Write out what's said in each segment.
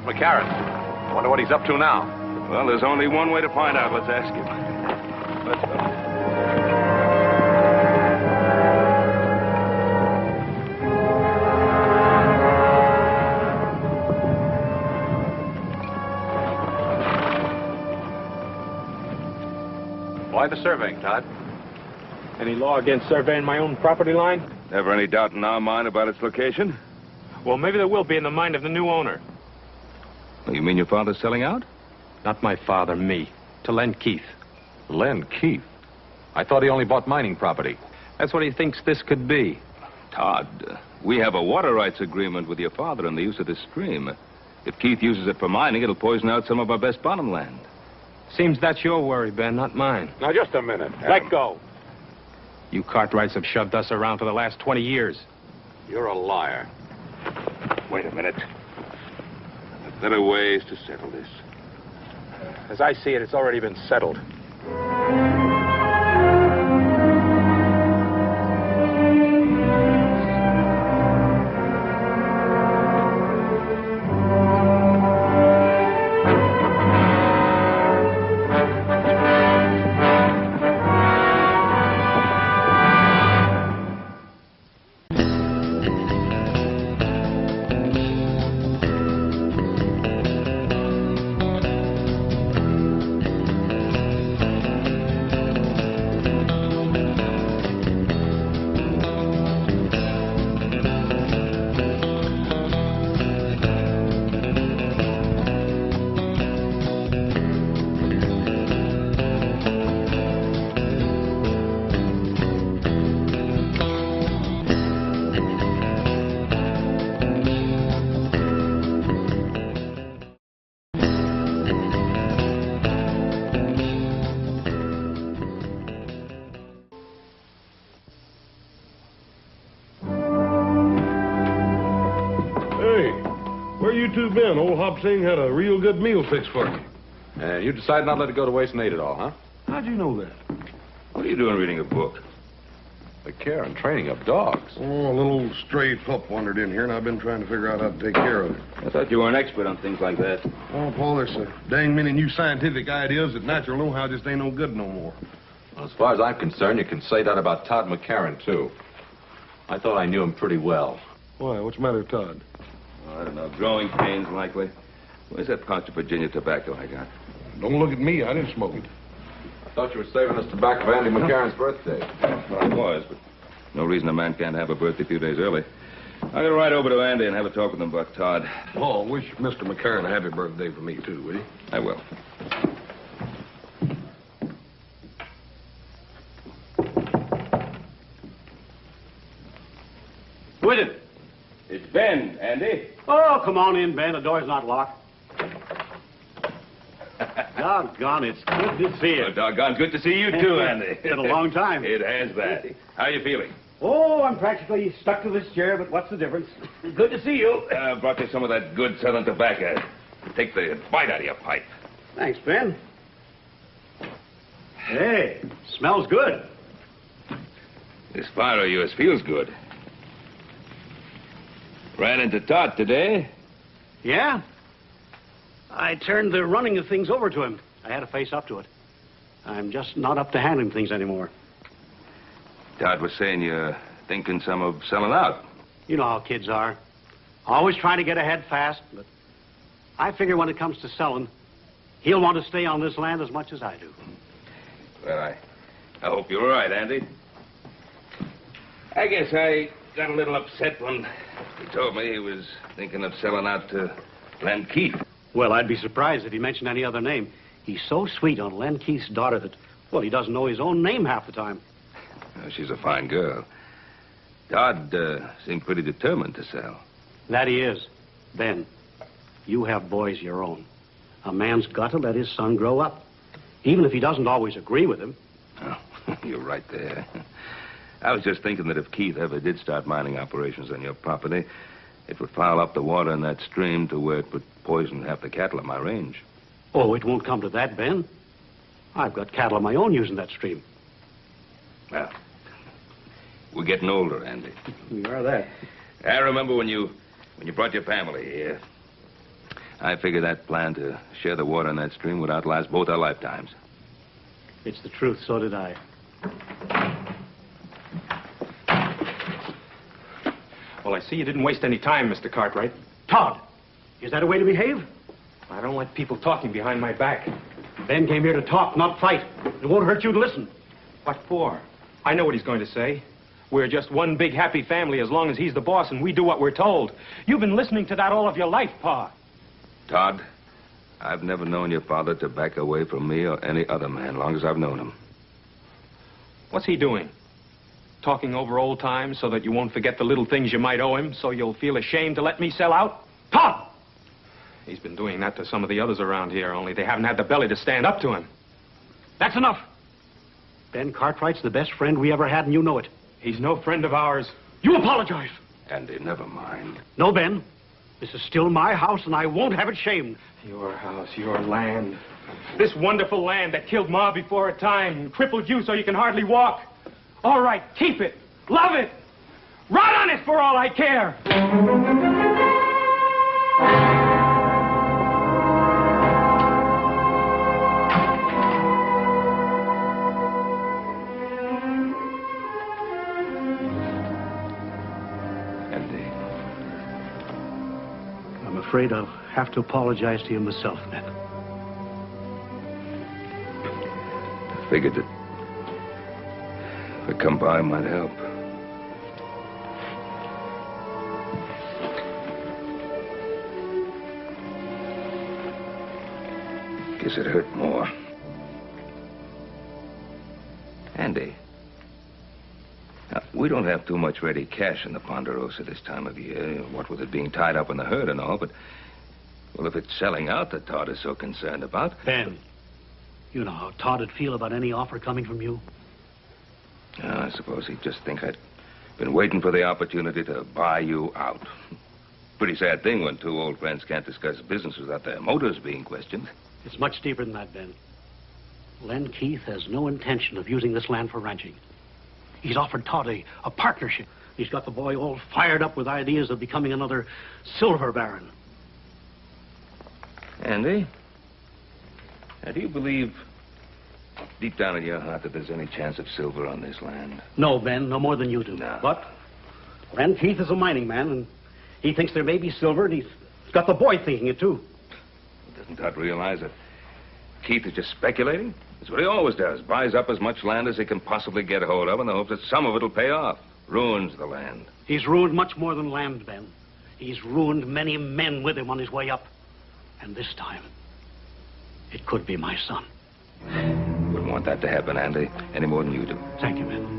McCarran. Wonder what he's up to now. Well, there's only one way to find out. Let's ask him. Let's go. Why the surveying, Todd? Any law against surveying my own property line? Never any doubt in our mind about its location? Well, maybe there will be in the mind of the new owner. You mean your father's selling out? Not my father, me. To Len Keith. Len Keith? I thought he only bought mining property. That's what he thinks this could be. Todd, we have a water rights agreement with your father on the use of this stream. If Keith uses it for mining, it'll poison out some of our best bottom land. Seems that's your worry, Ben, not mine. Now, just a minute. Let go. You Cartwrights have shoved us around for the last 20 years. You're a liar. Wait a minute. There are better ways to settle this. As I see it, it's already been settled. You two been? Old Hop Sing had a real good meal fixed for you. And you decided not to let it go to waste and ate it all, huh? How'd you know that? What are you doing reading a book? The care and training of dogs. Oh, a little old stray pup wandered in here, and I've been trying to figure out how to take care of it. I thought you were an expert on things like that. Oh, Paul, there's a dang many new scientific ideas that natural know-how just ain't no good no more. Well, as far as I'm concerned, you can say that about Todd McCarran, too. I thought I knew him pretty well. Why? What's the matter with Todd? I don't know. Growing pains, likely. Where's that pouch of Virginia tobacco I got? Don't look at me. I didn't smoke it. I thought you were saving us tobacco for Andy McCarran's birthday. Well, I was, but no reason a man can't have a birthday a few days early. I'm going to ride over to Andy and have a talk with him about Todd. Oh, wish Mr. McCarran a happy birthday for me, too, will you? I will. Who is it? It's Ben, Andy. Oh, come on in, Ben. The door's not locked. Doggone, it's good to see you. Oh, doggone good to see you, too, Andy. It's been a long time. It has that. How you feeling? Oh, I'm practically stuck to this chair, but what's the difference? Good to see you. Brought you some of that good Southern tobacco. Take the bite out of your pipe. Thanks, Ben. Hey, smells good. This fire of yours feels good. Ran into Todd today. Yeah? I turned the running of things over to him. I had to face up to it. I'm just not up to handling things anymore. Todd was saying you're thinking some of selling out. You know how kids are. Always trying to get ahead fast, but I figure when it comes to selling, he'll want to stay on this land as much as I do. Well, I hope you're right, Andy. I guess I got a little upset when he told me he was thinking of selling out to Len Keith. Well, I'd be surprised if he mentioned any other name. He's so sweet on Len Keith's daughter that, well, he doesn't know his own name half the time. Well, she's a fine girl. Todd seemed pretty determined to sell. That he is. Ben, you have boys your own. A man's got to let his son grow up, even if he doesn't always agree with him. Oh, you're right there. I was just thinking that if Keith ever did start mining operations on your property, it would foul up the water in that stream to where it would poison half the cattle in my range. Oh, it won't come to that, Ben. I've got cattle of my own using that stream. Well, we're getting older, Andy. We are that. I remember when you brought your family here. I figure that plan to share the water in that stream would outlast both our lifetimes. It's the truth, so did I. Well, I see you didn't waste any time, Mr. Cartwright. Todd, is that a way to behave? I don't like people talking behind my back. Ben came here to talk, not fight. It won't hurt you to listen. What for? I know what he's going to say. We're just one big happy family as long as he's the boss and we do what we're told. You've been listening to that all of your life, Pa. Todd, I've never known your father to back away from me or any other man, long as I've known him. What's he doing? Talking over old times so that you won't forget the little things you might owe him, so you'll feel ashamed to let me sell out? Todd! He's been doing that to some of the others around here, only they haven't had the belly to stand up to him. That's enough. Ben Cartwright's the best friend we ever had, and you know it. He's no friend of ours. You apologize. Andy, never mind. No, Ben. This is still my house, and I won't have it shamed. Your house, your land. This wonderful land that killed Ma before her time and crippled you so you can hardly walk. All right, keep it. Love it. Rot on it for all I care. I'm afraid I'll have to apologize to you myself, Ben. I figured that if I come by might help. Guess it hurt more. Andy, now, we don't have too much ready cash in the Ponderosa this time of year, what with it being tied up in the herd and all, but, well, if it's selling out that Todd is so concerned about... Ben, you know how Todd would feel about any offer coming from you. I suppose he'd just think I'd been waiting for the opportunity to buy you out. Pretty sad thing when two old friends can't discuss business without their motives being questioned. It's much deeper than that, Ben. Len Keith has no intention of using this land for ranching. He's offered Todd a partnership. He's got the boy all fired up with ideas of becoming another silver baron. Andy, now, do you believe deep down in your heart that there's any chance of silver on this land? No, Ben, no more than you do. No. But Len Keith is a mining man, and he thinks there may be silver, and he's got the boy thinking it, too. Doesn't Todd realize that Keith is just speculating? That's what he always does. Buys up as much land as he can possibly get a hold of in the hopes that some of it'll pay off. Ruins the land. He's ruined much more than land, Ben. He's ruined many men with him on his way up. And this time, it could be my son. Wouldn't want that to happen, Andy, any more than you do. Thank you, Ben.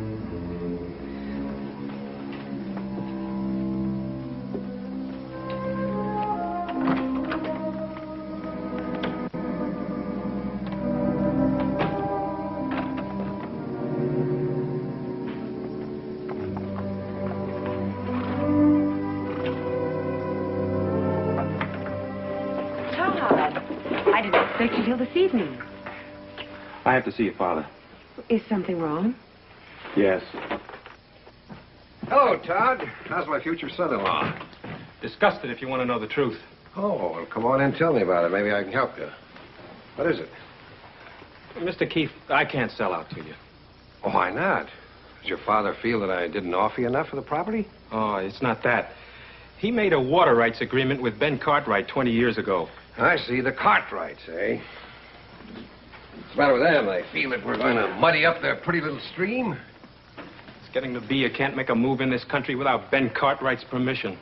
Until this evening. I have to see your father. Is something wrong? Yes. Hello, Todd. How's my future son-in-law? Disgusted if you want to know the truth. Oh, well, come on in and tell me about it. Maybe I can help you. What is it? Mr. Keefe, I can't sell out to you. Oh, why not? Does your father feel that I didn't offer you enough for the property? Oh, it's not that. He made a water rights agreement with Ben Cartwright 20 years ago. I see. The Cartwrights, eh? What's the matter with them? They feel that we're going to muddy up their pretty little stream? It's getting to be you can't make a move in this country without Ben Cartwright's permission.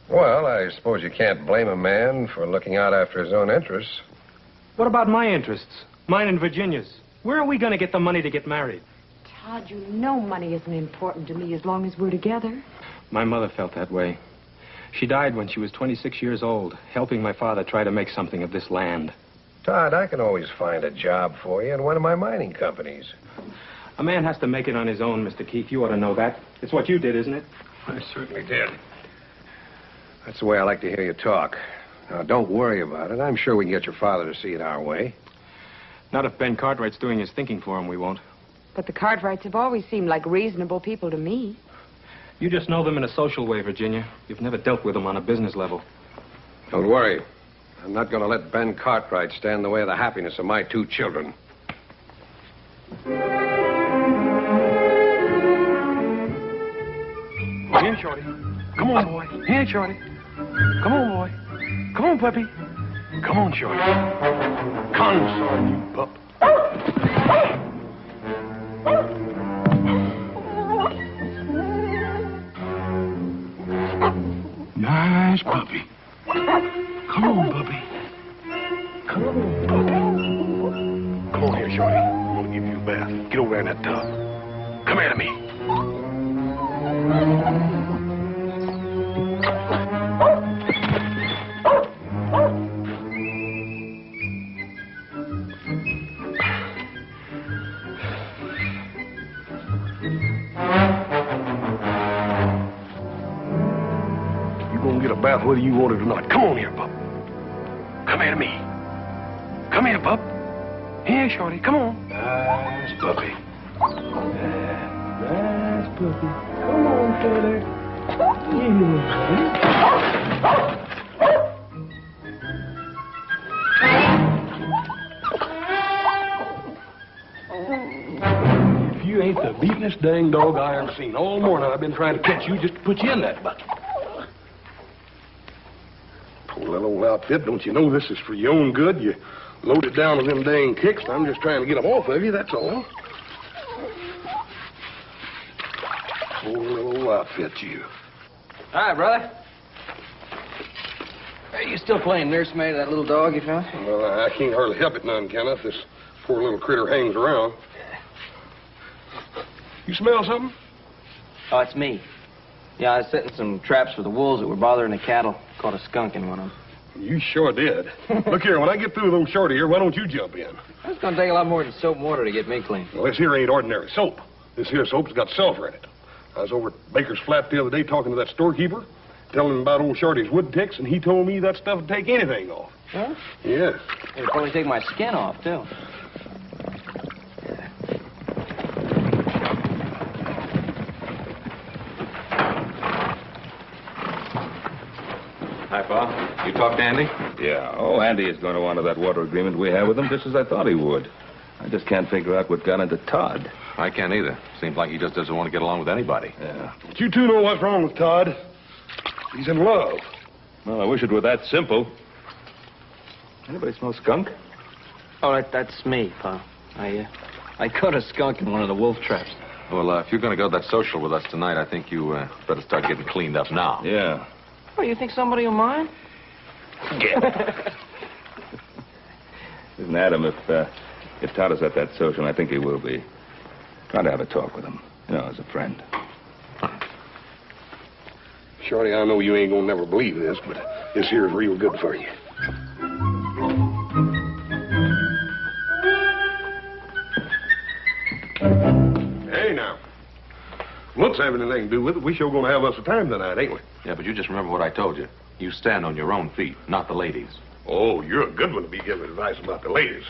Well, I suppose you can't blame a man for looking out after his own interests. What about my interests? Mine and Virginia's. Where are we going to get the money to get married? Todd, you know money isn't important to me as long as we're together. My mother felt that way. She died when she was 26 years old, helping my father try to make something of this land. Todd, I can always find a job for you in one of my mining companies. A man has to make it on his own, Mr. Keefe. You ought to know that. It's what you did, isn't it? I certainly did. That's the way I like to hear you talk. Now, don't worry about it. I'm sure we can get your father to see it our way. Not if Ben Cartwright's doing his thinking for him, we won't. But the Cartwrights have always seemed like reasonable people to me. You just know them in a social way, Virginia. You've never dealt with them on a business level. Don't worry. I'm not going to let Ben Cartwright stand in the way of the happiness of my 2 children. Here, Shorty. Come on, boy. Here, Shorty. Come on, boy. Come on, puppy. Come on, Shorty. Console, you pup. Nice puppy. Come on, puppy. Come on. Come on here, Shorty. I'm gonna give you a bath. Get over there in that tub. Come here to me. Get a bath whether you want it or not. Come on here, pup. Come here to me. Come here, pup. Here, Shorty. Come on. Nice puppy. Nice puppy. Come on, Shorty. If you ain't the beatin'est dang dog I ever seen. All morning I've been trying to catch you just to put you in that bucket. Poor little old outfit. Don't you know this is for your own good? You load it down with them dang kicks. I'm just trying to get them off of you, that's all. Poor little outfit, you. Hi, brother. Are you still playing nursemaid to that little dog you found? Well, I can't hardly help it none, Kenneth. This poor little critter hangs around. You smell something? Oh, it's me. Yeah, I was setting some traps for the wolves that were bothering the cattle. Caught a skunk in one of them. You sure did. Look here, when I get through with old Shorty here, why don't you jump in? It's going to take a lot more than soap and water to get me clean. Well, this here ain't ordinary soap. This here soap's got sulfur in it. I was over at Baker's Flat the other day talking to that storekeeper, telling him about old Shorty's wood ticks, and he told me that stuff would take anything off. Huh? Yes. It'd probably take my skin off, too. Hi, Pa. You talked to Andy? Yeah. Oh, Andy is going to honor that water agreement we have with him, just as I thought he would. I just can't figure out what got into Todd. I can't either. Seems like he just doesn't want to get along with anybody. Yeah. But you two know what's wrong with Todd. He's in love. Well, I wish it were that simple. Anybody smell skunk? Oh, that's me, Pa. I caught a skunk in one of the wolf traps. Well, if you're going to go to that social with us tonight, I think you better start getting cleaned up now. Yeah. Oh, you think somebody will mind? Listen, Adam, if Todd is at that social, and I think he will be, try to have a talk with him, as a friend. Shorty, I know you ain't gonna never believe this, but this here is real good for you. Hey, now. Looks have anything to do with it. We sure gonna have us a time tonight, ain't we? Yeah, but you just remember what I told you. You stand on your own feet, not the ladies. Oh, you're a good one to be giving advice about the ladies.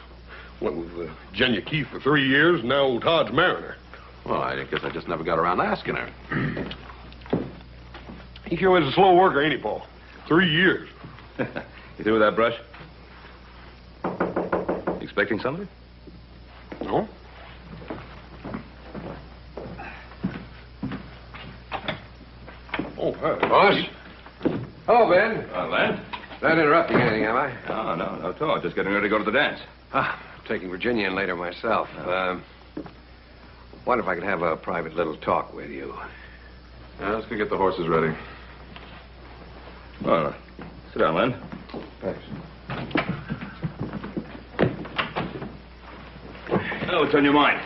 Went with Jenya Keith for 3 years, and now old Todd's marrying her. Well, I guess I just never got around to asking her. He sure is a slow worker, ain't he, Paul? 3 years. You through with that brush? Expecting somebody? No? Oh, hi. Boss? Hello, Ben. Len? Not interrupting anything, am I? Oh, no, not at all. Just getting ready to go to the dance. I'm taking Virginia in later myself. Wonder if I could have a private little talk with you. Let's go get the horses ready. Well, sit down, Len. Thanks. Oh, what's on your mind?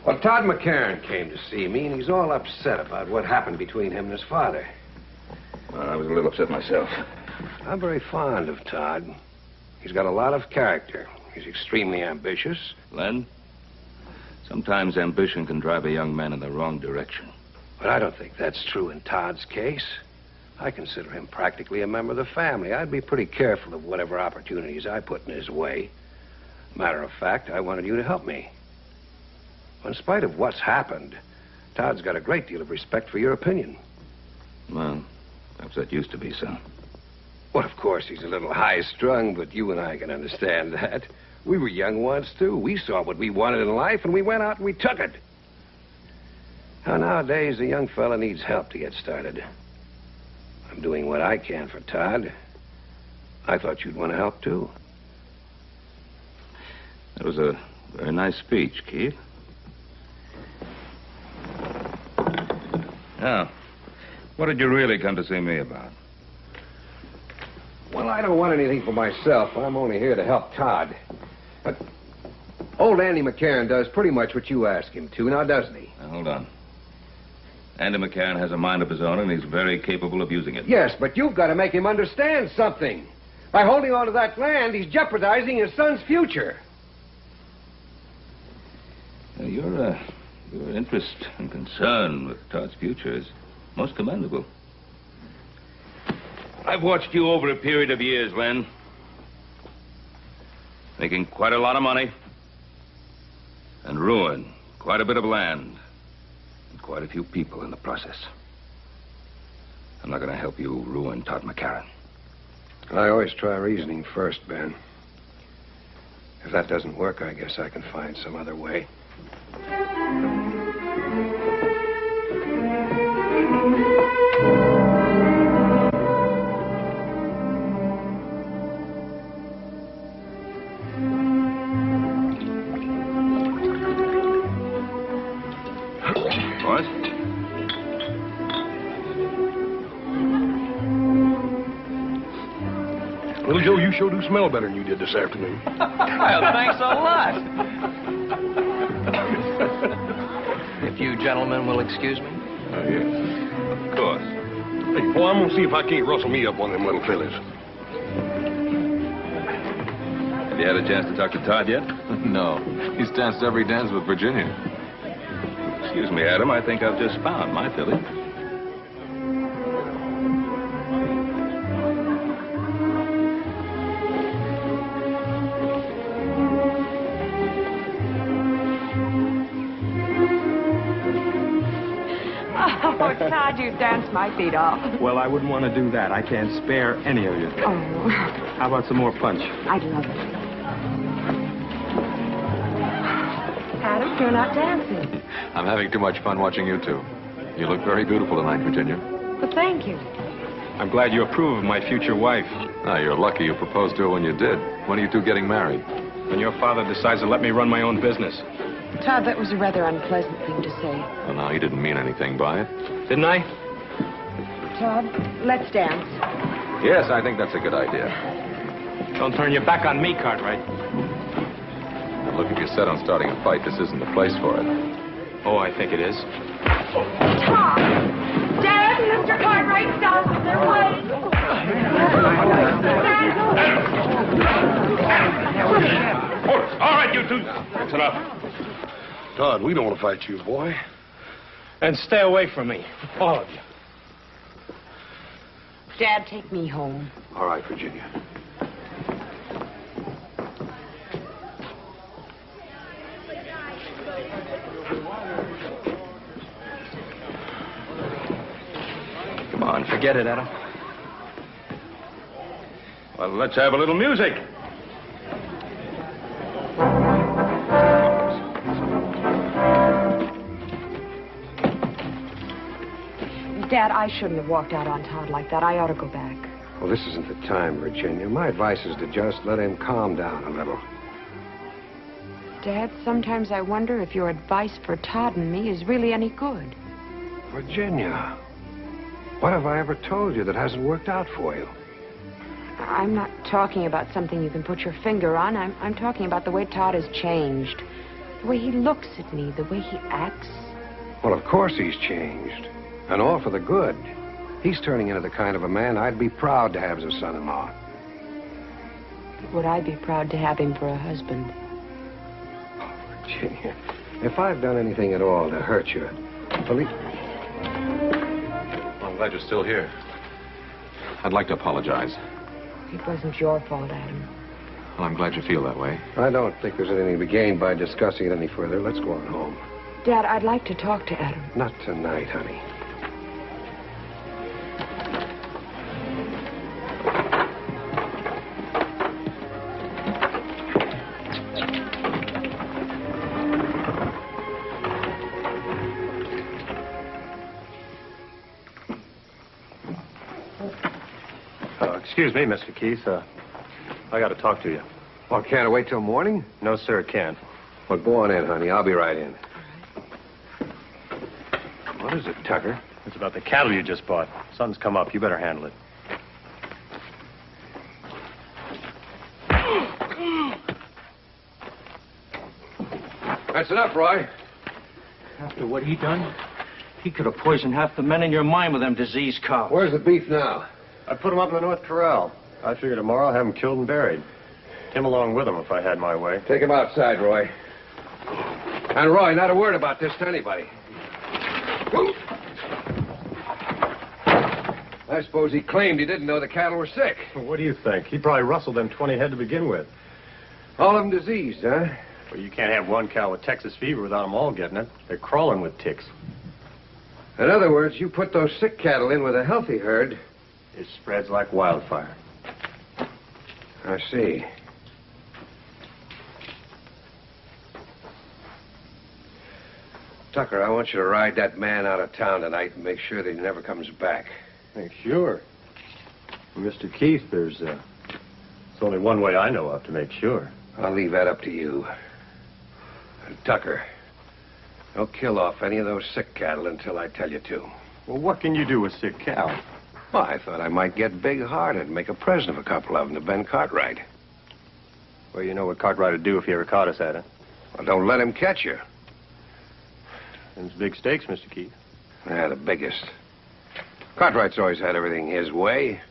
Well, Todd McCarran came to see me, and he's all upset about what happened between him and his father. Well, I was a little upset myself. I'm very fond of Todd. He's got a lot of character. He's extremely ambitious. Len, sometimes ambition can drive a young man in the wrong direction. But I don't think that's true in Todd's case. I consider him practically a member of the family. I'd be pretty careful of whatever opportunities I put in his way. Matter of fact, I wanted you to help me. In spite of what's happened, Todd's got a great deal of respect for your opinion. Well, perhaps that used to be so. Well, of course, he's a little high-strung, but you and I can understand that. We were young once, too. We saw what we wanted in life, and we went out and we took it. Now, nowadays, a young fella needs help to get started. I'm doing what I can for Todd. I thought you'd want to help, too. That was a very nice speech, Keith. Now, what did you really come to see me about? Well, I don't want anything for myself. I'm only here to help Todd. But old Andy McCarran does pretty much what you ask him to, now doesn't he? Now, hold on. Andy McCarran has a mind of his own, and he's very capable of using it. Yes, but you've got to make him understand something. By holding on to that land, he's jeopardizing his son's future. Now, your interest and concern with Todd's future is most commendable. I've watched you over a period of years, Len. Making quite a lot of money. And ruin quite a bit of land. And quite a few people in the process. I'm not going to help you ruin Todd McCarran. I always try reasoning first, Ben. If that doesn't work, I guess I can find some other way. What? Little Joe, you sure do smell better than you did this afternoon. Well, thanks a lot. If you gentlemen will excuse me. Oh, yes. Of course. Hey, boy, I'm gonna see if I can't rustle me up one of them little fellas. Have you had a chance to talk to Todd yet? No. He's danced every dance with Virginia. Excuse me, Adam. I think I've just found my filly. Oh, Todd, you danced my feet off. Well, I wouldn't want to do that. I can't spare any of you. Oh, How about some more punch? I'd love it. Adam, you're not dancing. I'm having too much fun watching you two. You look very beautiful tonight, Virginia. Well, thank you. I'm glad you approve of my future wife. Ah, you're lucky you proposed to her when you did. When are you two getting married? When your father decides to let me run my own business. Todd, that was a rather unpleasant thing to say. Well, no, he didn't mean anything by it. Didn't I? Todd, let's dance. Yes, I think that's a good idea. Don't turn your back on me, Cartwright. Now, look, if you're set on starting a fight, this isn't the place for it. Oh, I think it is. Todd! Dad, Mr. Cartwright, stop. They're waiting. All right, you two. That's enough. Todd, we don't want to fight you, boy. And stay away from me, all of you. Dad, take me home. All right, Virginia. Come on, Forget it, Adam. Well, let's have a little music. Dad, I shouldn't have walked out on Todd like that. I ought to go back. Well, this isn't the time, Virginia. My advice is to just let him calm down a little. Dad, sometimes I wonder if your advice for Todd and me is really any good. Virginia, what have I ever told you that hasn't worked out for you? I'm not talking about something you can put your finger on. I'm talking about the way Todd has changed. The way he looks at me, the way he acts. Well, of course he's changed. And all for the good. He's turning into the kind of a man I'd be proud to have as a son-in-law. Would I be proud to have him for a husband? Oh, Virginia, if I've done anything at all to hurt you, believe... Well, I'm glad you're still here. I'd like to apologize. It wasn't your fault, Adam. Well, I'm glad you feel that way. I don't think there's anything to be gained by discussing it any further. Let's go on home. Dad, I'd like to talk to Adam. Not tonight, honey. Excuse me, Mr. Keith. I got to talk to you. Well, can't it wait till morning? No, sir, it can't. Well, go on in, honey. I'll be right in. What is it, Tucker? It's about the cattle you just bought. Something's come up. You better handle it. That's enough, Roy. After what he done, he could have poisoned half the men in your mine with them diseased cows. Where's the beef now? I put him up in the North Corral. I figure tomorrow I'll have him killed and buried. Him along with him if I had my way. Take him outside, Roy. And Roy, not a word about this to anybody. I suppose he claimed he didn't know the cattle were sick. Well, what do you think? He probably rustled them 20 head to begin with. All of them diseased, huh? Well, you can't have one cow with Texas fever without them all getting it. They're crawling with ticks. In other words, you put those sick cattle in with a healthy herd. It spreads like wildfire. I see. Tucker, I want you to ride that man out of town tonight and make sure that he never comes back. Hey, sure. Mr. Keith, there's only one way I know of to make sure. I'll leave that up to you. And Tucker, don't kill off any of those sick cattle until I tell you to. Well, what can you do with sick cow? Well, I thought I might get big-hearted and make a present of a couple of them to Ben Cartwright. Well, you know what Cartwright would do if he ever caught us at it. Well, don't let him catch you. Them's big stakes, Mr. Keith. Yeah, the biggest. Cartwright's always had everything his way.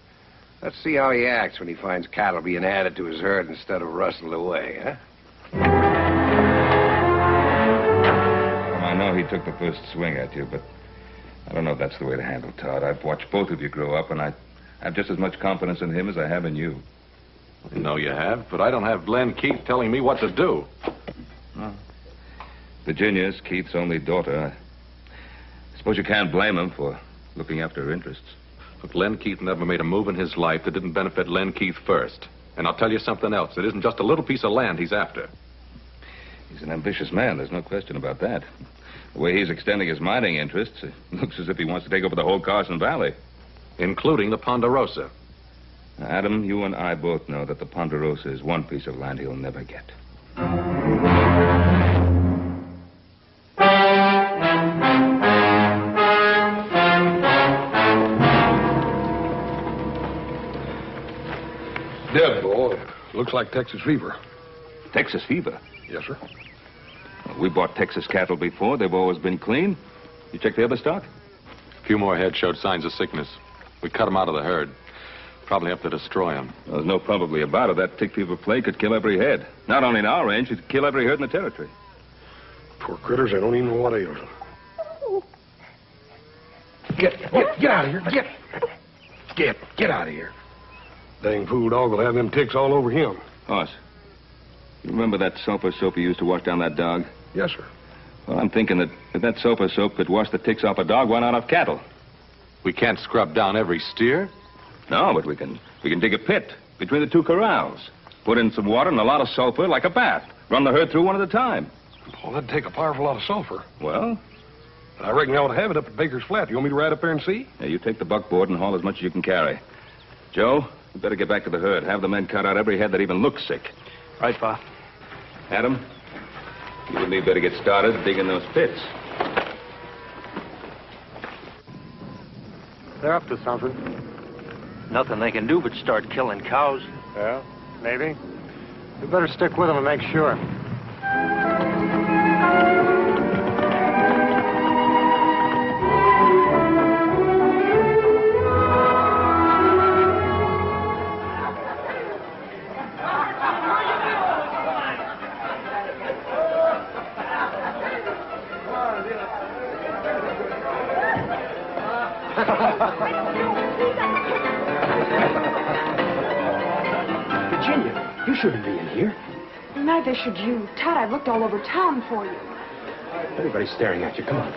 Let's see how he acts when he finds cattle being added to his herd instead of rustled away, huh? Well, I know he took the first swing at you, but I don't know if that's the way to handle Todd. I've watched both of you grow up, and I have just as much confidence in him as I have in you. I know you have, but I don't have Len Keith telling me what to do. Well, Virginia's Keith's only daughter. I suppose you can't blame him for looking after her interests. Look, Len Keith never made a move in his life that didn't benefit Len Keith first. And I'll tell you something else. It isn't just a little piece of land he's after. He's an ambitious man. There's no question about that. The way he's extending his mining interests, it looks as if he wants to take over the whole Carson Valley. Including the Ponderosa. Now, Adam, you and I both know that the Ponderosa is one piece of land he'll never get. Dead, boy. Looks like Texas fever. Texas fever? Yes, sir. Well, we bought Texas cattle before. They've always been clean. You check the other stock? A few more head showed signs of sickness. We cut them out of the herd. Probably have to destroy them. Well, there's no probably about it. That tick fever plague could kill every head. Not only in our range, it could kill every herd in the territory. Poor critters, they don't even know what ails them. Get out of here. Get out of here. Dang fool dog will have them ticks all over him. Hoss, you remember that sulfur soap you used to wash down that dog? Yes, sir. Well, I'm thinking that if that sulfur soap could wash the ticks off a dog, why not off cattle? We can't scrub down every steer. No, but we can dig a pit between the two corrals. Put in some water and a lot of sulfur like a bath. Run the herd through one at a time. Well, that'd take a powerful lot of sulfur. Well? I reckon you ought to have it up at Baker's Flat. You want me to ride up there and see? Yeah, you take the buckboard and haul as much as you can carry. Joe, you better get back to the herd. Have the men cut out every head that even looks sick. Right, Pa. Adam, you and me better get started digging those pits. They're up to something. Nothing they can do but start killing cows. Well, maybe. We better stick with them and make sure. Virginia, you shouldn't be in here. Neither should you. Todd, I've looked all over town for you. Everybody's staring at you. Come on.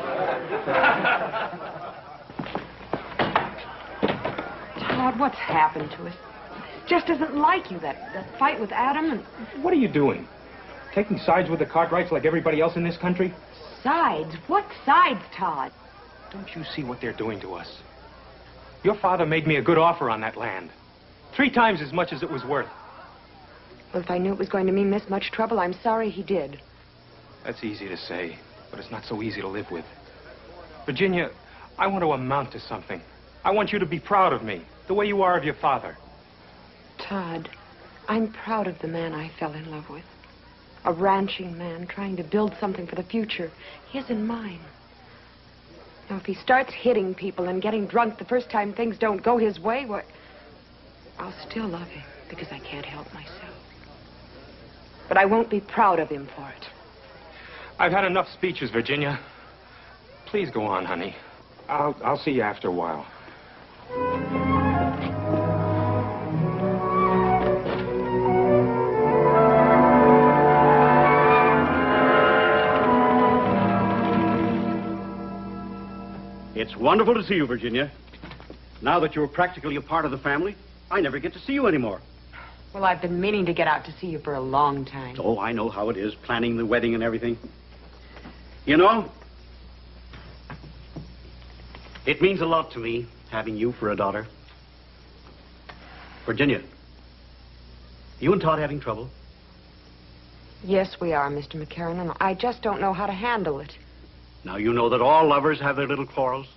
Todd, what's happened to us? This just isn't like you, that fight with Adam and... What are you doing? Taking sides with the Cartwrights like everybody else in this country? Sides? What sides, Todd? Don't you see what they're doing to us? Your father made me a good offer on that land. 3 times as much as it was worth. Well, if I knew it was going to mean this much trouble, I'm sorry he did. That's easy to say, but it's not so easy to live with. Virginia, I want to amount to something. I want you to be proud of me, the way you are of your father. Todd, I'm proud of the man I fell in love with. A ranching man trying to build something for the future, his and mine. Now, if he starts hitting people and getting drunk the first time things don't go his way, well, I'll still love him because I can't help myself. But I won't be proud of him for it. I've had enough speeches, Virginia. Please go on, honey. I'll see you after a while. It's wonderful to see you, Virginia. Now that you're practically a part of the family, I never get to see you anymore. Well, I've been meaning to get out to see you for a long time. Oh, I know how it is, planning the wedding and everything. You know, it means a lot to me, having you for a daughter. Virginia, you and Todd having trouble? Yes, we are, Mr. McCarran, and I just don't know how to handle it. Now, you know that all lovers have their little quarrels.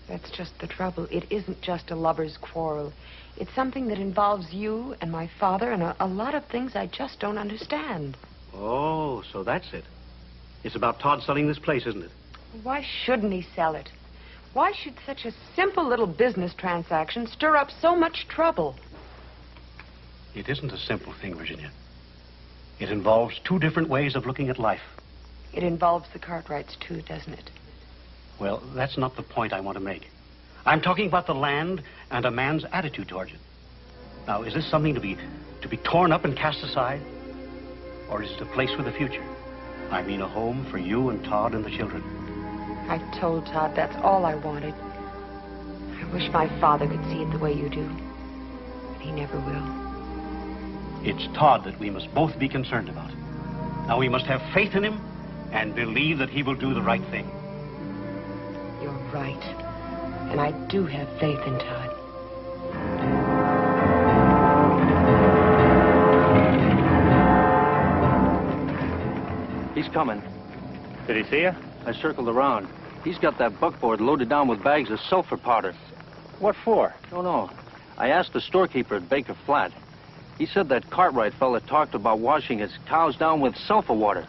That's just the trouble. It isn't just a lover's quarrel. It's something that involves you and my father and a lot of things I just don't understand. Oh, so that's it. It's about Todd selling this place, isn't it? Why shouldn't he sell it? Why should such a simple little business transaction stir up so much trouble? It isn't a simple thing, Virginia. It involves 2 different ways of looking at life. It involves the Cartwrights, too, doesn't it? Well, that's not the point I want to make. I'm talking about the land and a man's attitude towards it. Now, is this something to be torn up and cast aside? Or is it a place for the future? I mean, a home for you and Todd and the children. I've told Todd that's all I wanted. I wish my father could see it the way you do. But he never will. It's Todd that we must both be concerned about. Now, we must have faith in him and believe that he will do the right thing. You're right. And I do have faith in Todd. He's coming. Did he see you? I circled around. He's got that buckboard loaded down with bags of sulfur powder. What for? Don't know. I asked the storekeeper at Baker Flat. He said that Cartwright fella talked about washing his cows down with sulfur water.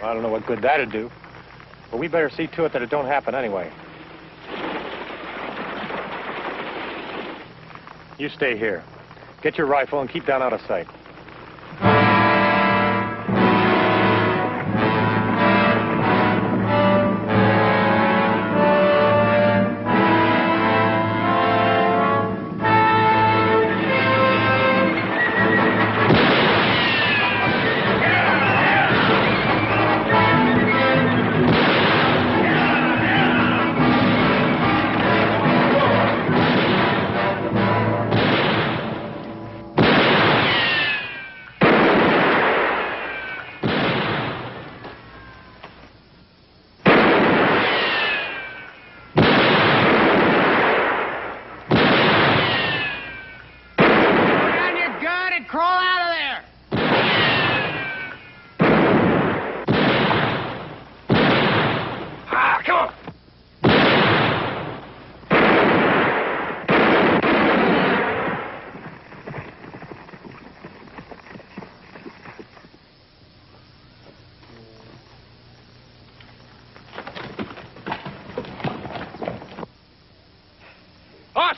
I don't know what good that'd do. But we better see to it that it don't happen anyway. You stay here. Get your rifle and keep down out of sight.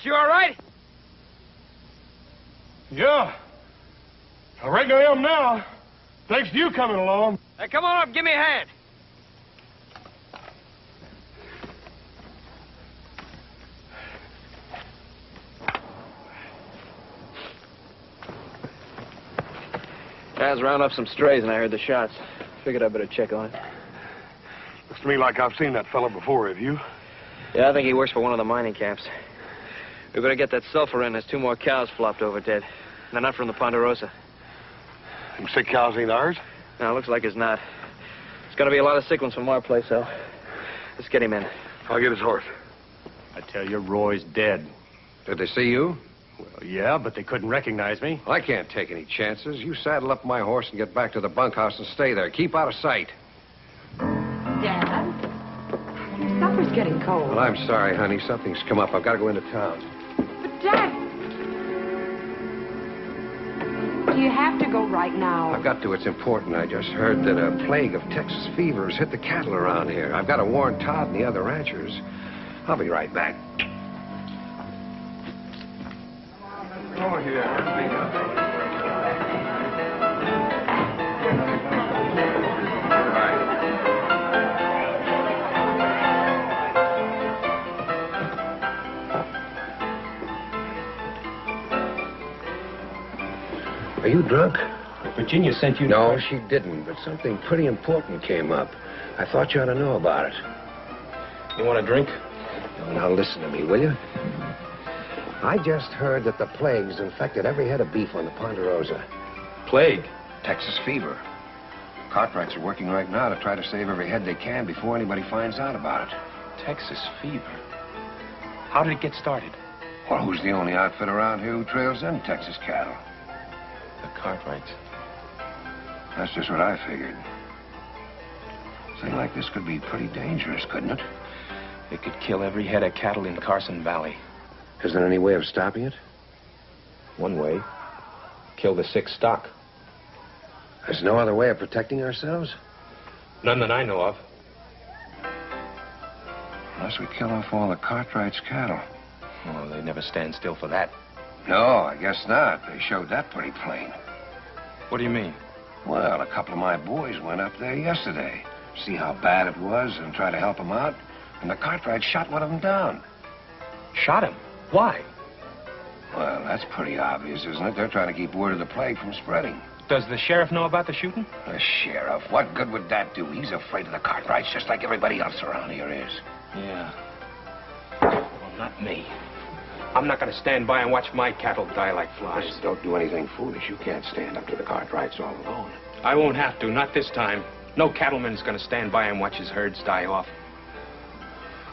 You all right? Yeah. I reckon I am now. Thanks to you coming along. Hey, come on up, give me a hand. I was rounding up some strays and I heard the shots. Figured I'd better check on it. Looks to me like I've seen that fella before, have you? Yeah, I think he works for one of the mining camps. We better get that sulfur in. There's 2 more cows flopped over dead. They're not from the Ponderosa. Them sick cows ain't ours? No, looks like it's not. It's gonna be a lot of sick ones from our place, though. Let's get him in. I'll get his horse. I tell you, Roy's dead. Did they see you? Well, yeah, but they couldn't recognize me. Well, I can't take any chances. You saddle up my horse and get back to the bunkhouse and stay there. Keep out of sight. Dad? Your supper's getting cold. Well, I'm sorry, honey. Something's come up. I've got to go into town. But, Dad... Do you have to go right now? I've got to. It's important. I just heard that a plague of Texas fever has hit the cattle around here. I've got to warn Todd and the other ranchers. I'll be right back. Oh, here. Are you drunk? Virginia sent you... No, she didn't, but something pretty important came up. I thought you ought to know about it. You want a drink? No, now listen to me, will you? I just heard that the plague's infected every head of beef on the Ponderosa. Plague? Texas fever. Cartwrights are working right now to try to save every head they can before anybody finds out about it. Texas fever. How did it get started? Well, who's the only outfit around here who trails in Texas cattle? The Cartwrights. That's just what I figured. A thing like this could be pretty dangerous, couldn't it? It could kill every head of cattle in Carson Valley. Is there any way of stopping it? One way. Kill the sick stock. There's no other way of protecting ourselves? None that I know of. Unless we kill off all the Cartwrights' cattle. Oh, they never stand still for that. No, I guess not. They showed that pretty plain. What do you mean? Well, a couple of my boys went up there yesterday. See how bad it was and try to help them out. And the Cartwrights shot one of them down. Shot him? Why? Well, that's pretty obvious, isn't it? They're trying to keep word of the plague from spreading. Does the sheriff know about the shooting? The sheriff? What good would that do? He's afraid of the Cartwrights just like everybody else around here is. Yeah. Well, not me. I'm not going to stand by and watch my cattle die like flies. Just don't do anything foolish. You can't stand up to the Cartwrights all alone. I won't have to, not this time. No cattleman's going to stand by and watch his herds die off.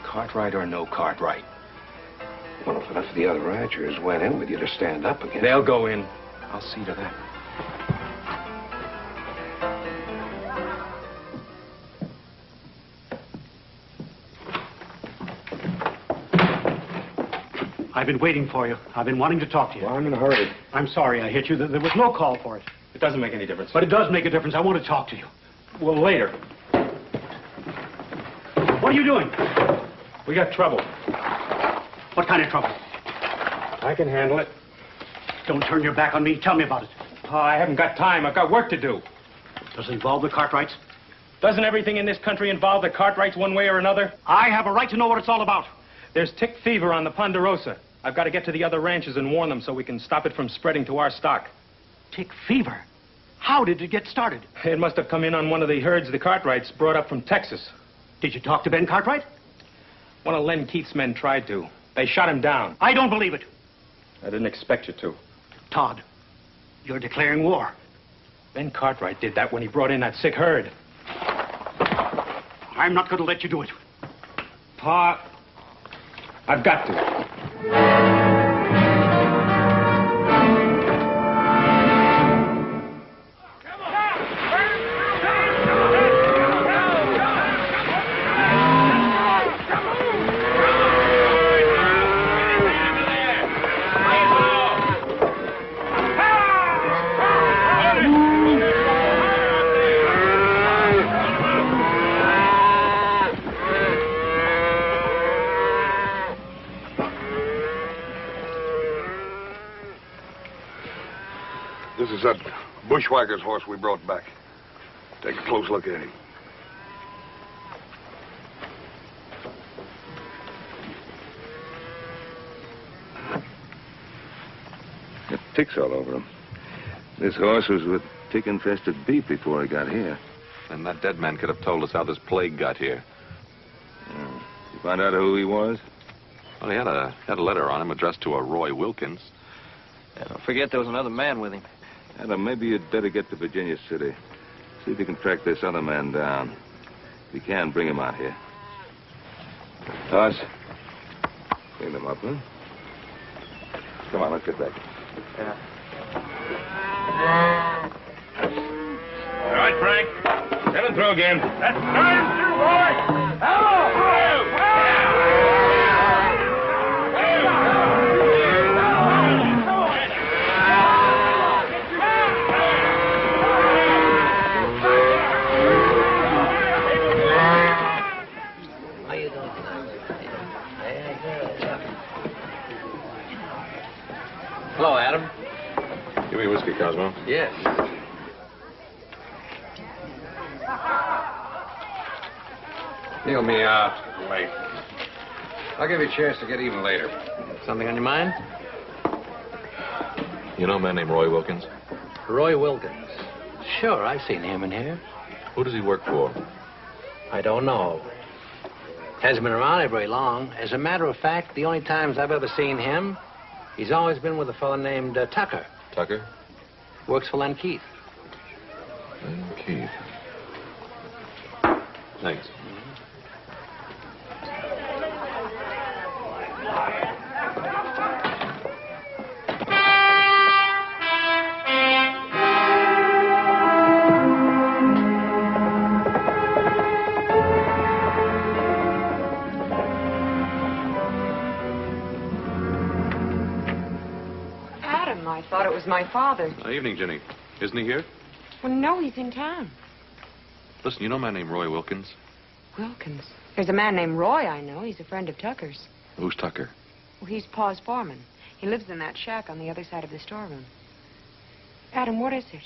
Cartwright or no Cartwright. Well, if enough of the other ranchers went in with you to stand up again... They'll go in. I'll see to that. I've been waiting for you. I've been wanting to talk to you. Well, I'm in a hurry. I'm sorry I hit you. There was no call for it. It doesn't make any difference. But it does make a difference. I want to talk to you. Well, later. What are you doing? We got trouble. What kind of trouble? I can handle it. Don't turn your back on me. Tell me about it. Oh, I haven't got time. I've got work to do. Does it involve the Cartwrights? Doesn't everything in this country involve the Cartwrights one way or another? I have a right to know what it's all about. There's tick fever on the Ponderosa. I've got to get to the other ranches and warn them so we can stop it from spreading to our stock. Tick fever? How did it get started? It must have come in on one of the herds the Cartwrights brought up from Texas. Did you talk to Ben Cartwright? One of Len Keith's men tried to. They shot him down. I don't believe it. I didn't expect you to. Todd, you're declaring war. Ben Cartwright did that when he brought in that sick herd. I'm not going to let you do it. Pa, I've got to. This is that bushwhacker's horse we brought back. Take a close look at him. Got ticks all over him. This horse was with tick-infested beef before he got here. And that dead man could have told us how this plague got here. You find out who he was? Well, he had a letter on him addressed to a Roy Wilkins. Don't forget there was another man with him. Adam, maybe you'd better get to Virginia City. See if you can track this other man down. If you can, bring him out here. Toss. Clean him up, huh? Come on, let's get back. Yeah. All right, Frank. Send him through again. That's time through, boy! Hello, Adam. Give me a whiskey, Cosmo. Yes. Deal me out. Wait. I'll give you a chance to get even later. Something on your mind? You know a man named Roy Wilkins? Roy Wilkins. Sure, I've seen him in here. Who does he work for? I don't know. Hasn't been around here very long. As a matter of fact, the only times I've ever seen him, he's always been with a fellow named Tucker. Tucker? Works for Len Keith. Keith. Thanks. Adam, I thought it was my father. Evening, Ginny. Isn't he here? Well, no, he's in town. Listen, you know a man named Roy Wilkins? Wilkins. There's a man named Roy I know. He's a friend of Tucker's. Who's Tucker? Well, he's Pa's foreman. He lives in that shack on the other side of the storeroom. Adam, what is it?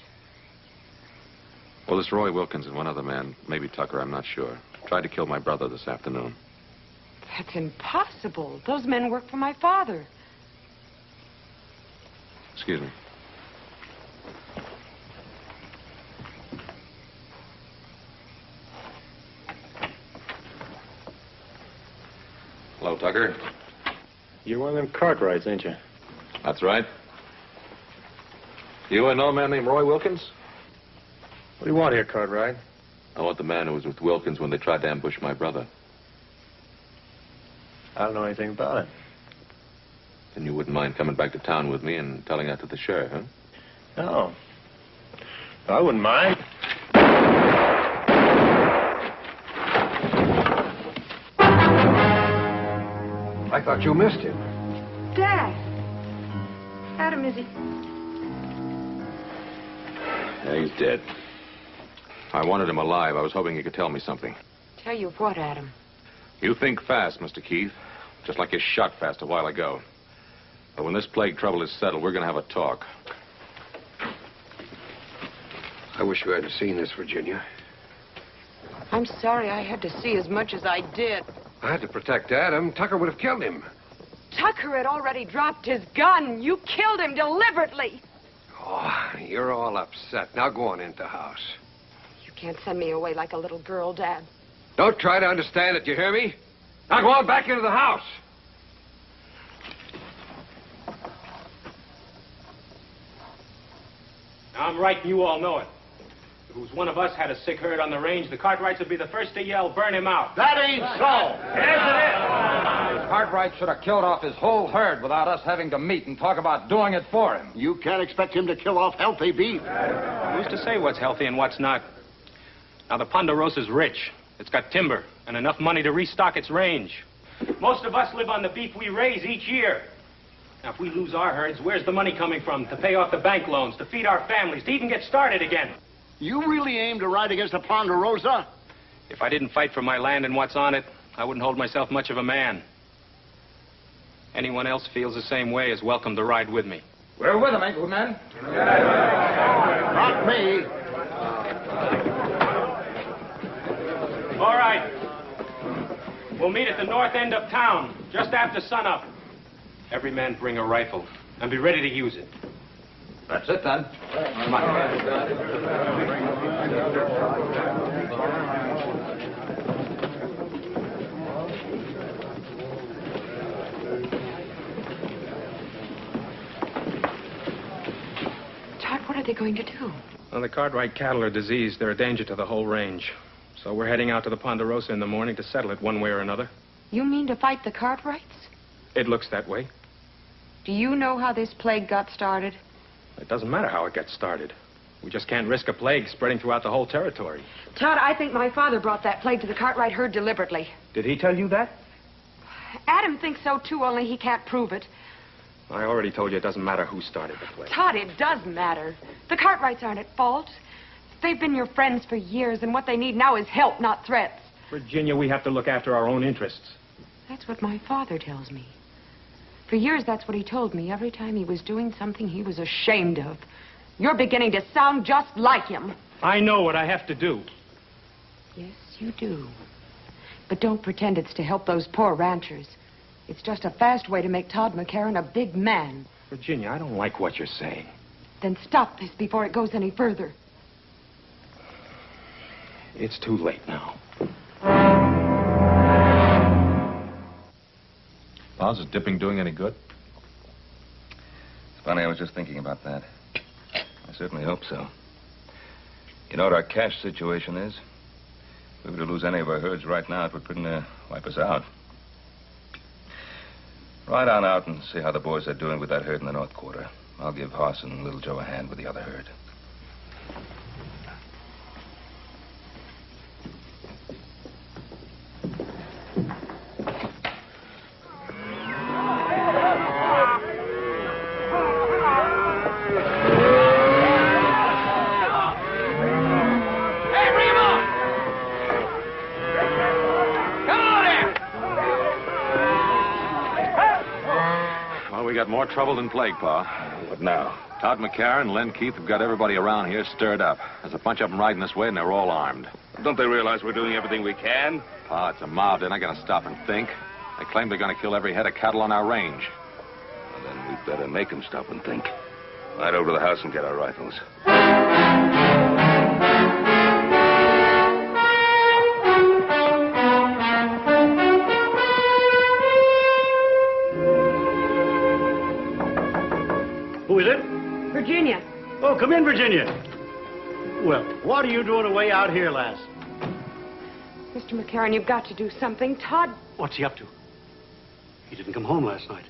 Well, this Roy Wilkins and one other man, maybe Tucker, I'm not sure, tried to kill my brother this afternoon. That's impossible. Those men work for my father. Excuse me. Hello, Tucker. You're one of them Cartwrights, ain't you? That's right. You know a man named Roy Wilkins? What do you want here, Cartwright? I want the man who was with Wilkins when they tried to ambush my brother. I don't know anything about it. Then you wouldn't mind coming back to town with me and telling that to the sheriff, huh? No. I wouldn't mind. I thought you missed him. Dad. Adam, is he? Yeah, he's dead. I wanted him alive. I was hoping you could tell me something. Tell you what, Adam? You think fast, Mr. Keith. Just like you shot fast a while ago. But when this plague trouble is settled, we're going to have a talk. I wish you hadn't seen this, Virginia. I'm sorry I had to see as much as I did. I had to protect Adam. Tucker would have killed him. Tucker had already dropped his gun. You killed him deliberately. Oh, you're all upset. Now go on into the house. You can't send me away like a little girl, Dad. Don't try to understand it, you hear me? Now go on back into the house. I'm right, and you all know it. If it was one of us had a sick herd on the range, the Cartwrights would be the first to yell, burn him out. That ain't so. Yes, it is. Cartwright should have killed off his whole herd without us having to meet and talk about doing it for him. You can't expect him to kill off healthy beef. Who's to say what's healthy and what's not? Now, the Ponderosa's rich. It's got timber and enough money to restock its range. Most of us live on the beef we raise each year. Now, if we lose our herds, where's the money coming from to pay off the bank loans, to feed our families, to even get started again? You really aim to ride against the Ponderosa? If I didn't fight for my land and what's on it, I wouldn't hold myself much of a man. Anyone else feels the same way is welcome to ride with me. We're with him, ain't we, men? Not me. All right. We'll meet at the north end of town, just after sunup. Every man bring a rifle and be ready to use it. That's it, then. Come Todd, what are they going to do? Well, the Cartwright cattle are diseased. They're a danger to the whole range. So we're heading out to the Ponderosa in the morning to settle it one way or another. You mean to fight the Cartwrights? It looks that way. Do you know how this plague got started? It doesn't matter how it gets started. We just can't risk a plague spreading throughout the whole territory. Todd, I think my father brought that plague to the Cartwright herd deliberately. Did he tell you that? Adam thinks so, too, only he can't prove it. I already told you it doesn't matter who started the plague. Todd, it does matter. The Cartwrights aren't at fault. They've been your friends for years, and what they need now is help, not threats. Virginia, we have to look after our own interests. That's what my father tells me. For years, that's what he told me every time he was doing something he was ashamed of. You're beginning to sound just like him. I know what I have to do. Yes, you do. But don't pretend it's to help those poor ranchers. It's just a fast way to make Todd McCarran a big man. Virginia, I don't like what you're saying. Then stop this before it goes any further. It's too late now. Boz, is dipping doing any good? It's funny, I was just thinking about that. I certainly hope so. You know what our cash situation is? If we were to lose any of our herds right now, it would pretty near wipe us out. Ride on out and see how the boys are doing with that herd in the North Quarter. I'll give Hoss and Little Joe a hand with the other herd. We got more trouble than plague, Pa. What now? Todd McCarran and Len Keith have got everybody around here stirred up. There's a bunch of them riding this way, and they're all armed. Don't they realize we're doing everything we can? Pa, it's a mob. They're not going to stop and think. They claim they're going to kill every head of cattle on our range. Well, then we'd better make them stop and think. Ride over to the house and get our rifles. Who is it? Virginia. Oh, come in, Virginia. Well, what are you doing away out here, lass? Mr. McCarran, you've got to do something. Todd... What's he up to? He didn't come home last night.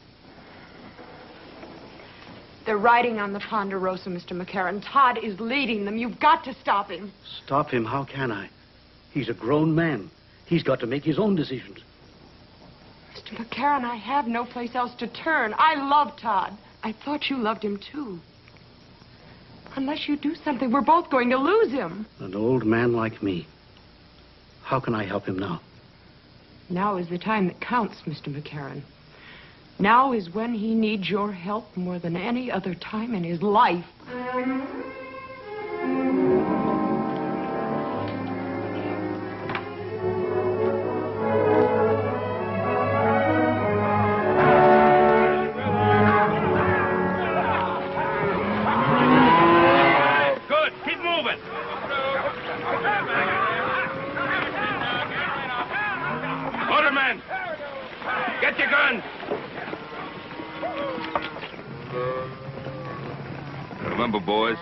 They're riding on the Ponderosa, Mr. McCarran. Todd is leading them. You've got to stop him. Stop him? How can I? He's a grown man. He's got to make his own decisions. Mr. McCarran, I have no place else to turn. I love Todd. I thought you loved him, too. Unless you do something, we're both going to lose him. An old man like me. How can I help him now? Now is the time that counts, Mr. McCarran. Now is when he needs your help more than any other time in his life. Get your guns! Remember, boys,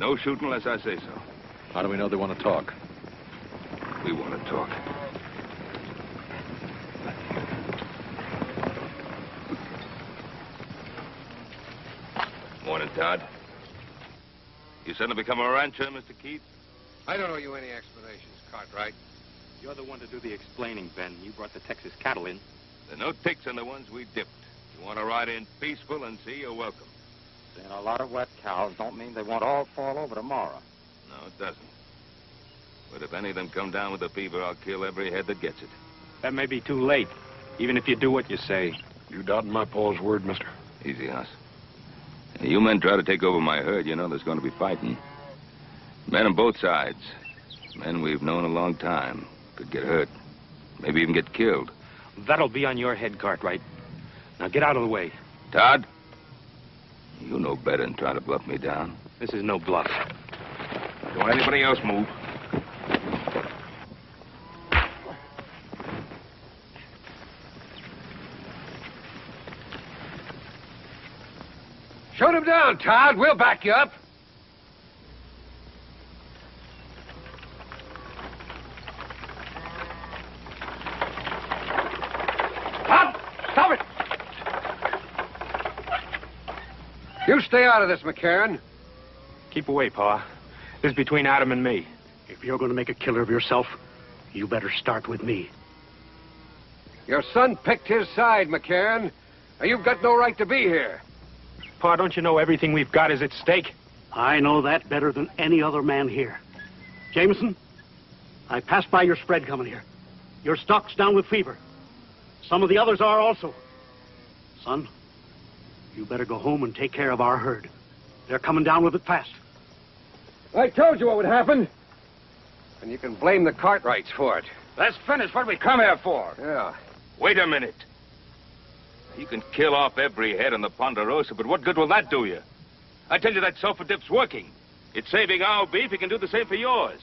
no shooting unless I say so. How do we know they want to talk? We want to talk. Morning, Todd. You suddenly become a rancher, Mr. Keith? I don't owe you any explanations, Cartwright. You're the one to do the explaining, Ben. You brought the Texas cattle in. There are no ticks on the ones we dipped. You want to ride in peaceful and see, you're welcome. Seeing a lot of wet cows don't mean they won't all fall over tomorrow. No, it doesn't. But if any of them come down with the fever, I'll kill every head that gets it. That may be too late, even if you do what you say. You doubting my Paul's word, mister? Easy, Hoss. Hey, you men try to take over my herd, you know there's going to be fighting. Men on both sides. Men we've known a long time. Could get hurt. Maybe even get killed. That'll be on your head, Cartwright. Now get out of the way. Todd? You know better than trying to bluff me down. This is no bluff. Don't anybody else move. Shoot him down, Todd. We'll back you up. Todd! Stop it! You stay out of this, McCarran. Keep away, Pa. This is between Adam and me. If you're going to make a killer of yourself, you better start with me. Your son picked his side, McCarran. And you've got no right to be here. Pa, don't you know everything we've got is at stake? I know that better than any other man here. Jameson, I passed by your spread coming here. Your stock's down with fever. Some of the others are also. Son, you better go home and take care of our herd. They're coming down with it fast. I told you what would happen. And you can blame the Cartwrights for it. Let's finish what we come here for. Yeah. Wait a minute. You can kill off every head on the Ponderosa, but what good will that do you? I tell you that sulfur dip's working. It's saving our beef. It can do the same for yours.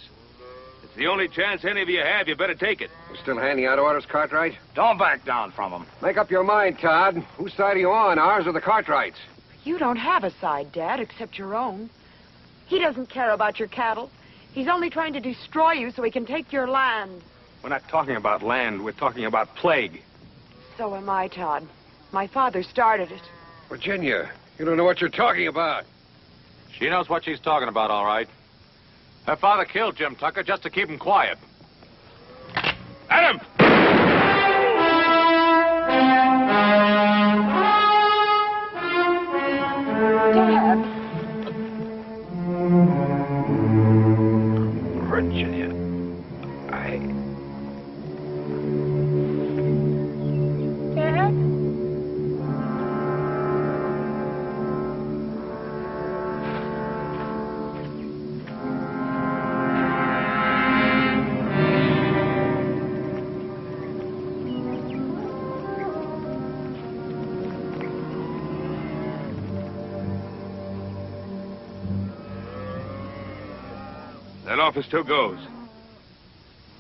It's the only chance any of you have. You better take it. You still handing out orders, Cartwright? Don't back down from them. Make up your mind, Todd. Whose side are you on, ours or the Cartwrights? You don't have a side, Dad, except your own. He doesn't care about your cattle. He's only trying to destroy you so he can take your land. We're not talking about land. We're talking about plague. So am I, Todd. My father started it. Virginia, you don't know what you're talking about. She knows what she's talking about, all right. Her father killed Jim Tucker just to keep him quiet. Adam! Dad. Virginia, Dad? That offer still goes.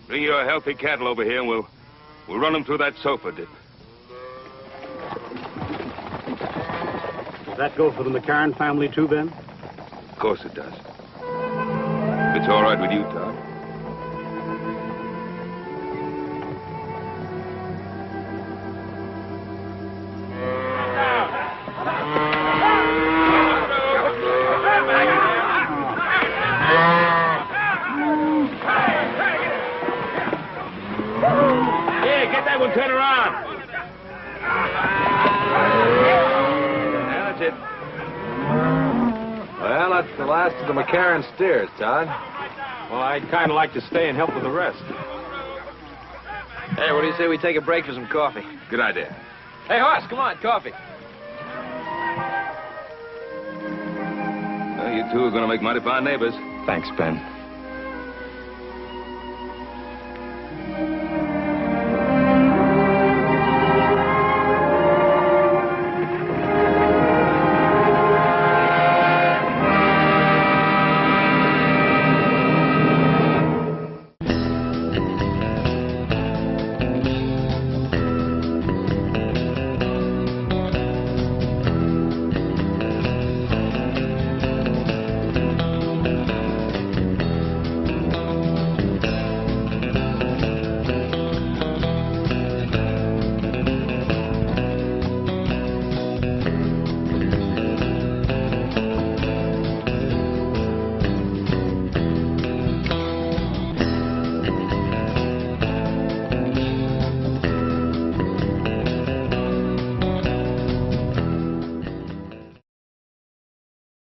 Bring your healthy cattle over here and we'll run them through that sulfur dip. Does that go for the McCarran family too, Ben? Of course it does. If it's all right with you, Todd. Yeah, get that one turned around. Yeah, that's it. Well, that's the last of the McCarran steers, Todd. Well, I'd kind of like to stay and help with the rest. Hey, what do you say we take a break for some coffee? Good idea. Hey, Hoss, come on, coffee. Well, you two are going to make mighty fine neighbors. Thanks, Ben.